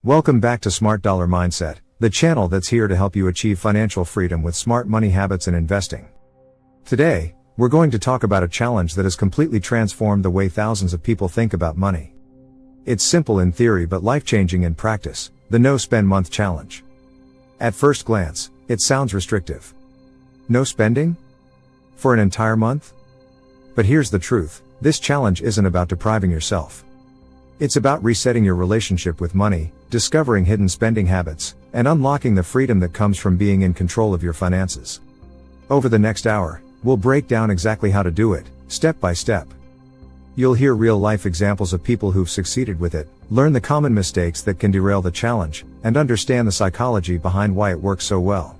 Welcome back to Smart Dollar Mindset, the channel that's here to help you achieve financial freedom with smart money habits and investing. Today, we're going to talk about a challenge that has completely transformed the way thousands of people think about money. It's simple in theory but life-changing in practice, the No Spend Month Challenge. At first glance, it sounds restrictive. No spending? For an entire month? But here's the truth, this challenge isn't about depriving yourself. It's about resetting your relationship with money, discovering hidden spending habits, and unlocking the freedom that comes from being in control of your finances. Over the next hour, we'll break down exactly how to do it, step by step. You'll hear real-life examples of people who've succeeded with it, learn the common mistakes that can derail the challenge, and understand the psychology behind why it works so well.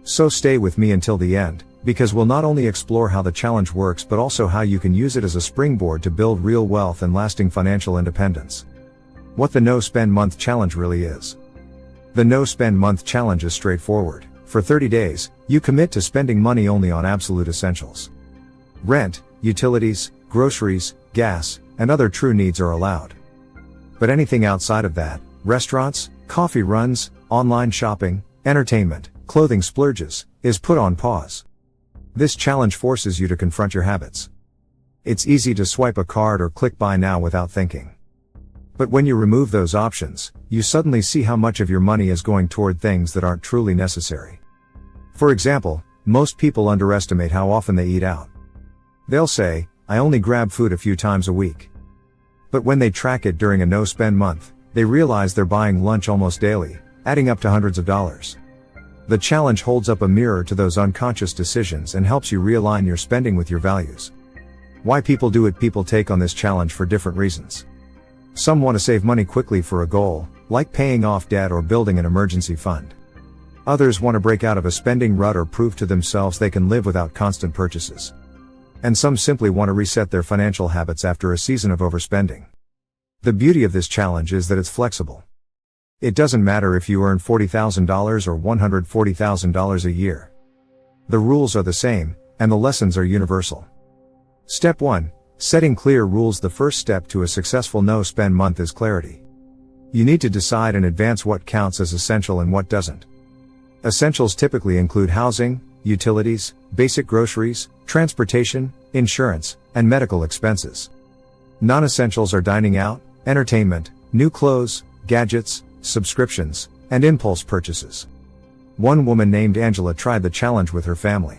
So stay with me until the end, because we'll not only explore how the challenge works but also how you can use it as a springboard to build real wealth and lasting financial independence. What the No Spend Month Challenge really is. The No Spend Month Challenge is straightforward. For 30 days, you commit to spending money only on absolute essentials. Rent, utilities, groceries, gas, and other true needs are allowed. But anything outside of that, restaurants, coffee runs, online shopping, entertainment, clothing splurges, is put on pause. This challenge forces you to confront your habits. It's easy to swipe a card or click buy now without thinking. But when you remove those options, you suddenly see how much of your money is going toward things that aren't truly necessary. For example, most people underestimate how often they eat out. They'll say, "I only grab food a few times a week." But when they track it during a no-spend month, they realize they're buying lunch almost daily, adding up to hundreds of dollars. The challenge holds up a mirror to those unconscious decisions and helps you realign your spending with your values. Why people do it? People take on this challenge for different reasons. Some want to save money quickly for a goal, like paying off debt or building an emergency fund. Others want to break out of a spending rut or prove to themselves they can live without constant purchases. And some simply want to reset their financial habits after a season of overspending. The beauty of this challenge is that it's flexible. It doesn't matter if you earn $40,000 or $140,000 a year. The rules are the same, and the lessons are universal. Step 1. Setting clear rules. The first step to a successful no-spend month is clarity. You need to decide in advance what counts as essential and what doesn't. Essentials typically include housing, utilities, basic groceries, transportation, insurance, and medical expenses. Non-essentials are dining out, entertainment, new clothes, gadgets, subscriptions, and impulse purchases. One woman named Angela tried the challenge with her family.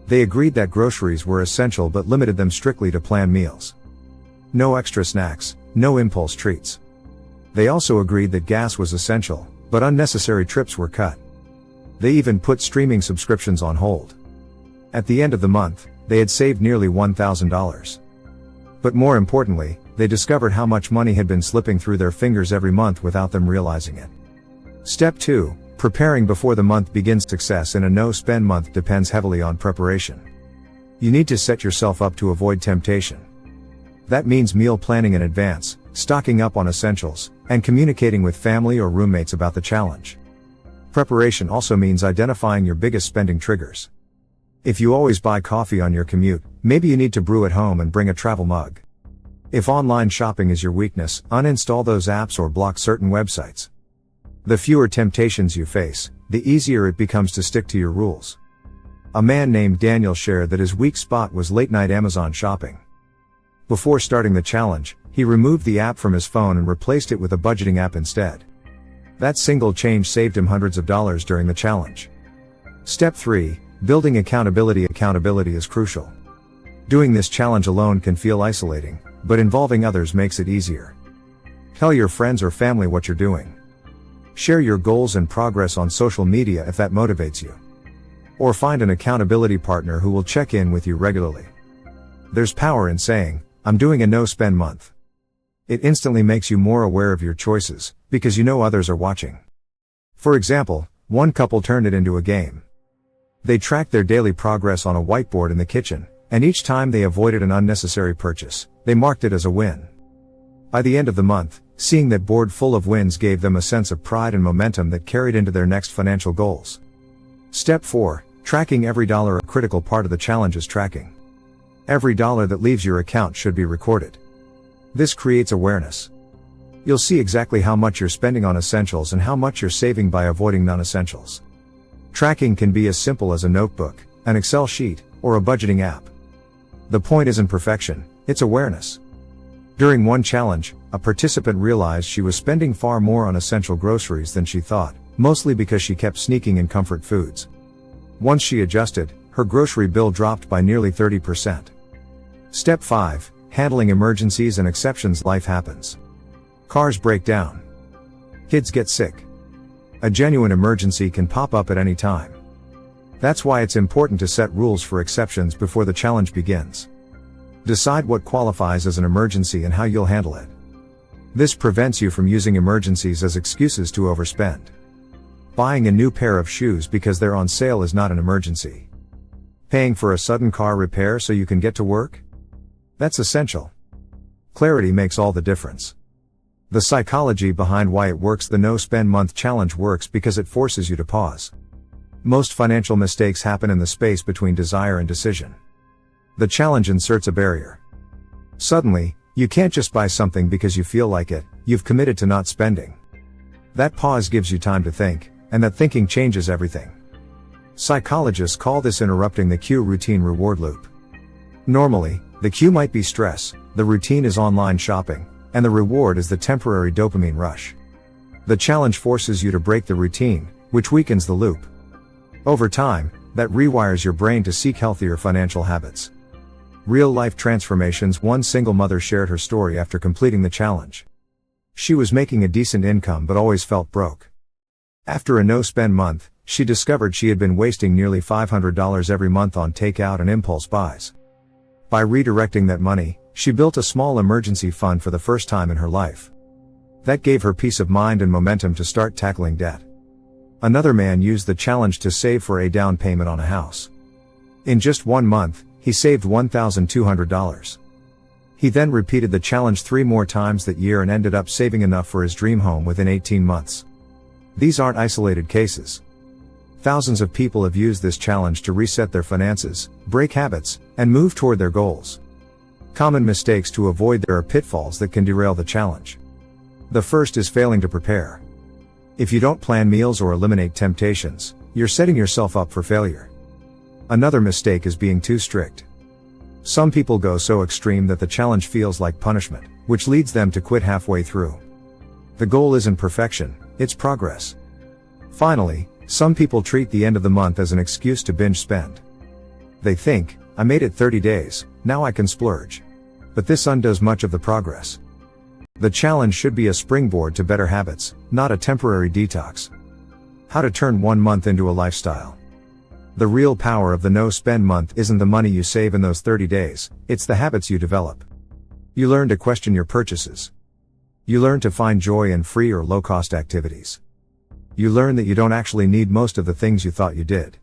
They agreed that groceries were essential but limited them strictly to planned meals. No extra snacks, no impulse treats. They also agreed that gas was essential, but unnecessary trips were cut. They even put streaming subscriptions on hold. At the end of the month, they had saved nearly $1,000. But more importantly, they discovered how much money had been slipping through their fingers every month without them realizing it. Step 2. Preparing before the month begins. Success in a no-spend month depends heavily on preparation. You need to set yourself up to avoid temptation. That means meal planning in advance, stocking up on essentials, and communicating with family or roommates about the challenge. Preparation also means identifying your biggest spending triggers. If you always buy coffee on your commute, maybe you need to brew at home and bring a travel mug. If online shopping is your weakness, uninstall those apps or block certain websites. The fewer temptations you face, the easier it becomes to stick to your rules. A man named Daniel shared that his weak spot was late-night Amazon shopping. Before starting the challenge, he removed the app from his phone and replaced it with a budgeting app instead. That single change saved him hundreds of dollars during the challenge. Step 3. Building accountability. Accountability is crucial. Doing this challenge alone can feel isolating, but involving others makes it easier. Tell your friends or family what you're doing. Share your goals and progress on social media if that motivates you. Or find an accountability partner who will check in with you regularly. There's power in saying, "I'm doing a no-spend month." It instantly makes you more aware of your choices, because you know others are watching. For example, one couple turned it into a game. They tracked their daily progress on a whiteboard in the kitchen, and each time they avoided an unnecessary purchase, they marked it as a win. By the end of the month, seeing that board full of wins gave them a sense of pride and momentum that carried into their next financial goals. Step 4. Tracking every dollar. A critical part of the challenge is tracking. Every dollar that leaves your account should be recorded. This creates awareness. You'll see exactly how much you're spending on essentials and how much you're saving by avoiding non-essentials. Tracking can be as simple as a notebook, an Excel sheet, or a budgeting app. The point isn't perfection, it's awareness. During one challenge, a participant realized she was spending far more on essential groceries than she thought, mostly because she kept sneaking in comfort foods. Once she adjusted, her grocery bill dropped by nearly 30%. Step 5. Handling emergencies and exceptions. Life happens. Cars break down. Kids get sick. A genuine emergency can pop up at any time. That's why it's important to set rules for exceptions before the challenge begins. Decide what qualifies as an emergency and how you'll handle it. This prevents you from using emergencies as excuses to overspend. Buying a new pair of shoes because they're on sale is not an emergency. Paying for a sudden car repair so you can get to work? That's essential. Clarity makes all the difference. The psychology behind why it works. The No Spend Month Challenge works because it forces you to pause. Most financial mistakes happen in the space between desire and decision. The challenge inserts a barrier. Suddenly, you can't just buy something because you feel like it, you've committed to not spending. That pause gives you time to think, and that thinking changes everything. Psychologists call this interrupting the cue routine reward loop. Normally, the cue might be stress, the routine is online shopping, and the reward is the temporary dopamine rush. The challenge forces you to break the routine, which weakens the loop. Over time, that rewires your brain to seek healthier financial habits. Real-life transformations. One single mother shared her story after completing the challenge. She was making a decent income but always felt broke. After a no-spend month, she discovered she had been wasting nearly $500 every month on takeout and impulse buys. By redirecting that money, she built a small emergency fund for the first time in her life. That gave her peace of mind and momentum to start tackling debt. Another man used the challenge to save for a down payment on a house. In just 1 month, he saved $1,200. He then repeated the challenge 3 more times that year and ended up saving enough for his dream home within 18 months. These aren't isolated cases. Thousands of people have used this challenge to reset their finances, break habits, and move toward their goals. Common mistakes to avoid. There are pitfalls that can derail the challenge. The first is failing to prepare. If you don't plan meals or eliminate temptations, you're setting yourself up for failure. Another mistake is being too strict. Some people go so extreme that the challenge feels like punishment, which leads them to quit halfway through. The goal isn't perfection, it's progress. Finally, some people treat the end of the month as an excuse to binge spend. They think, I made it 30 days, now I can splurge. But this undoes much of the progress. The challenge should be a springboard to better habits, not a temporary detox. How to turn 1 month into a lifestyle. The real power of the no-spend month isn't the money you save in those 30 days, it's the habits you develop. You learn to question your purchases. You learn to find joy in free or low-cost activities. You learn that you don't actually need most of the things you thought you did.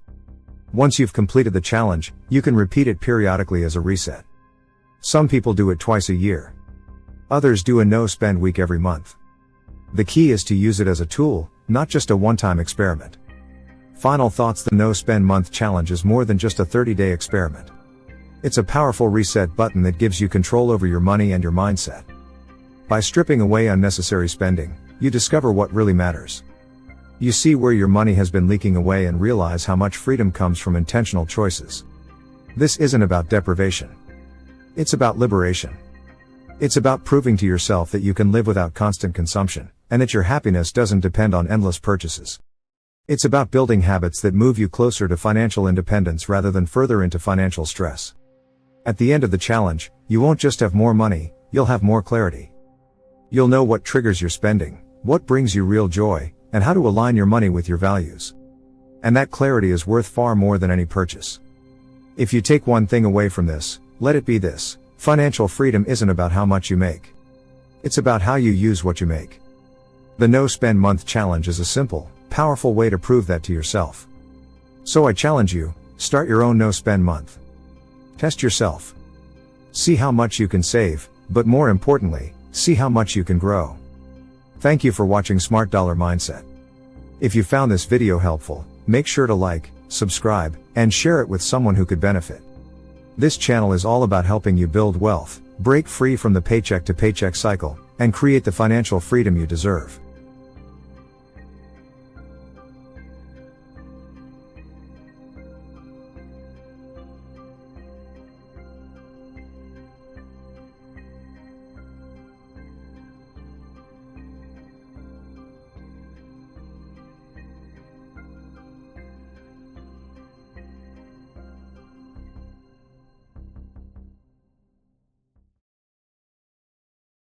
Once you've completed the challenge, you can repeat it periodically as a reset. Some people do it twice a year. Others do a no-spend week every month. The key is to use it as a tool, not just a one-time experiment. Final thoughts. The no-spend month challenge is more than just a 30-day experiment. It's a powerful reset button that gives you control over your money and your mindset. By stripping away unnecessary spending, you discover what really matters. You see where your money has been leaking away and realize how much freedom comes from intentional choices. This isn't about deprivation. It's about liberation. It's about proving to yourself that you can live without constant consumption, and that your happiness doesn't depend on endless purchases. It's about building habits that move you closer to financial independence rather than further into financial stress. At the end of the challenge, you won't just have more money, you'll have more clarity. You'll know what triggers your spending, what brings you real joy, and how to align your money with your values. And that clarity is worth far more than any purchase. If you take one thing away from this, let it be this: financial freedom isn't about how much you make. It's about how you use what you make. The No-Spend Month Challenge is a simple, powerful way to prove that to yourself. So I challenge you, start your own no-spend month. Test yourself. See how much you can save, but more importantly, see how much you can grow. Thank you for watching Smart Dollar Mindset. If you found this video helpful, make sure to like, subscribe, and share it with someone who could benefit. This channel is all about helping you build wealth, break free from the paycheck to paycheck cycle, and create the financial freedom you deserve.